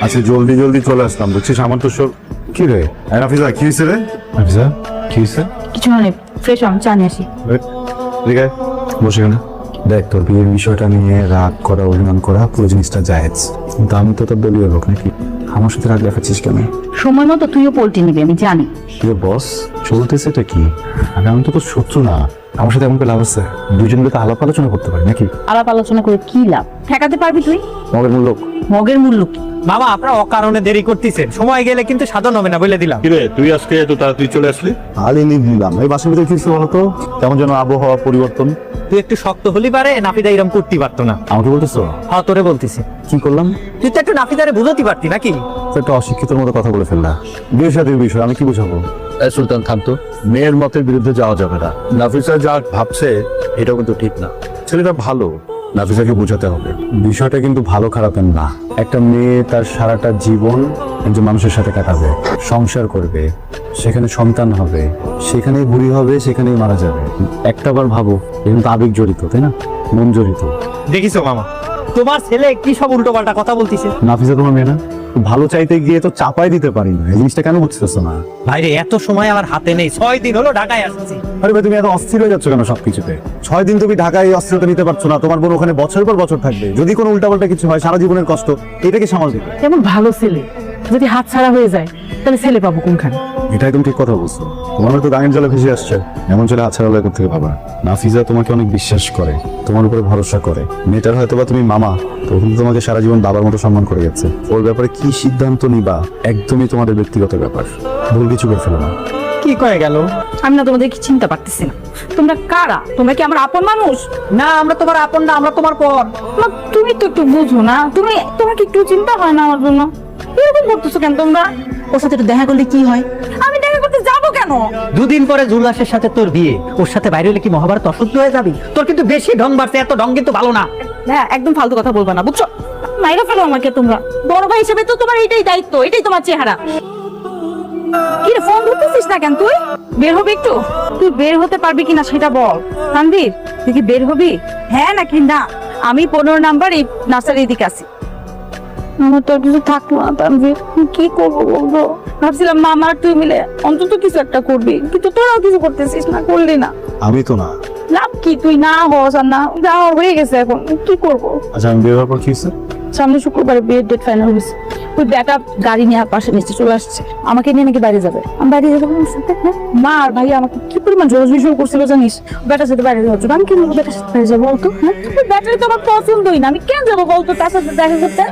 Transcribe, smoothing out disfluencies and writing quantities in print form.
আচ্ছা জলদি জলদি চলে আসলাম বুঝছিস, আমার তো সব কি রে নাফিজা কি হয়েছে রে? নাফিজা কি হয়েছে? কিছু মানে ফ্রেশ আমি চা নিয়ে আসি। ঠিক আছে বসে কেন? দেখ তোর বিয়ের বিষয়টা নিয়ে রাগ করা অভিমান করা পুরো জিনিসটা জায়েজ, কিন্তু আমি তো তোর দলীয় লোক নাকি, আমার সাথে রাগ দেখাচ্ছিস কেন? সময় মতো তুইও পোল্টি নিবি আমি জানি। বস চলতেছে এটা কি? আমি তো তোর শত্রু না, আমার সাথে এমন করে লাভ আছে? দুজন মিলে তো আলাপ আলোচনা করতে পারি নাকি? আলাপ আলোচনা করে কি লাভ? ঠেকাতে পারবি তুই? মগের মূল্য মগের মূল্য কি? বাবা আপনারা অকারণে দেরি করতেছেন, সময় গেলে কিন্তু সাধন হবে না বলে দিলাম। কিরে তুই আজকে এত তাড়াতাড়ি চলে আসলি? আলি লিভ নিলাম, এই বাসার ভিতরে কিছু বলো তো, কেমন যেন আবহাওয়া পরিবর্তন। তুই একটু শক্ত হলি পারে, নাফিদা এরকম করতে পারতো না। আমাকে বলতেছো? হ্যাঁ তোরে বলতেছি, কি করলাম? তুই তো একটু নাফিদারে বুঝাতে পারতি নাকি? তো একটা অশিক্ষিতর মতো কথা বলে ফেললা। বিয়ের সাথে বিষয় আমি কি বুঝাবো? সুলতান থামতো, মেয়ের মতের বিরুদ্ধে যাওয়া যাবে না। নাফিসা যা ভাবছে এটাও কিন্তু ঠিক না, ছেলেটা ভালো, নাফিসাকে বোঝাতে হবে। বিষয়টা কিন্তু ভালো খারাপের না, একটা মেয়ে তার সারাটা জীবন একজন মানুষের সাথে কাটাবে, সংসার করবে, সেখানে সন্তান হবে, সেখানেই বুড়ি হবে, সেখানেই মারা যাবে। একটাবার ভাবো, এর কিন্তু আবেগ জড়িত, তাই না? মন জড়িত। দেখিছো মামা, তোমার ছেলে কি সব উল্টো পাল্টা কথা বলতিছে। নাফিসা তোমার মেয়ে না? ভালো চাইতে গিয়ে তো চাপাই দিতে পারি না, এই জিনিসটা কেন বুঝতেছো না? ভাইরে এত সময় আমার হাতে নেই, 6 দিন হলো ঢাকায় আসছি। আরে ভাই তুমি এত অস্থির হয়ে যাচ্ছ কেন সবকিছুতে? 6 দিন তুমি ঢাকায় এই অস্থিরতা নিতে পারছো না, তোমার বোন ওখানে বছরের পর বছর থাকবে, যদি কোনো উল্টাপাল্টা কিছু হয় সারা জীবনের কষ্ট এটাকে সামাল দিবে। যেমন ভালো ছেলে যদি হাত ছাড়া হয়ে যায় তাহলে ছেলে পাবো কোনখানে? এটা একদম ঠিক কথা বলছো, তোমার তো গাঙের জলে ভেসে আসছে, এমন চলে আছাড়া লয় থেকে বাবা। নাফিজা তোমাকে অনেক বিশ্বাস করে, তোমার উপরে ভরসা করে, মেয়েটার হয়তো বা তুমি মামা, তো কিন্তু তোমাকে সারা জীবন বাবার মতো সম্মান করে গেছে। ওর ব্যাপারে কি সিদ্ধান্ত নিবা একদমই তোমাদের ব্যক্তিগত ব্যাপার, ভুল কিছু করে ফেলো না। কি কয়ে গেল? আমি না তোমাদের কি চিন্তা পারতেছি না। তোমরা কারা? তোমরা কি আমার আপন মানুষ? না আমরা তোমার আপন না, আমরা তোমার পর। না তুমি তো একটু বুঝো না, তোমার কি একটু চিন্তা হয় না আমার জন্য? এরকম করতেছো কেন তোমরা? ওর সাথে একটু দেখা করলে কি হয়? আমি দেখা করতে যাবো কেন? 2 দিন পরে জুলাসের সাথে তোর বিয়ে, ওর সাথে বাইরে হলে কি মহাভারত অশুদ্ধ হয়ে যাবি? তোর কিন্তু বেশি ঢং বাড়ছে, এত ঢং কিন্তু ভালো না। হ্যাঁ একদম ফালতু কথা বলবা না, বুঝছো? মাইরা ফেলো আমাকে তোমরা। বড় ভাই হিসেবে তো তোমার এটাই দায়িত্ব, এটাই তোমার চেহারা। কি রে ফোন ধরতেছিস না কেন তুই? বের হবি একটু? তুই বের হতে পারবি কিনা সেটা বল। তানভীর তুই কি বের হবি? হ্যাঁ নাকি না? আমি 15 নাম্বার এই নার্সারির দিকে আছি। আমার তো আর কিছু থাকলো না তানভীর, কি করবো বলবো? ভাবছিলাম মামা আর তুই মিলে অন্তত কিছু একটা করবি, কিন্তু তোরাও কিছু করতেছিস না, করলি না। আমি তো না। লাভ কি? তুই না হস আর না যা হয়ে গেছে, এখন কি করবো? আচ্ছা আমি বিয়ে হওয়ার পর কি হয়েছে? সামনে শুক্রবারে বিয়ের ডেট ফাইনাল হয়েছে। ওই বেটা গাড়ি নিয়ে পাশে নিচে চলে আসছে, আমাকে নিয়ে নাকি বাইরে যাবে। আমি বাইরে যাবো মা আর ভাই আমাকে কি পরিমাণ জোর জোর করছিল জানিস? বেটার সাথে বাইরে যাবো, আমি কেন বেটার সাথে বাইরে যাবো বলতো? হ্যাঁ, বেটার তো আমার পছন্দই না, আমি কেন যাবো বলতো তার সাথে দেখা করতে?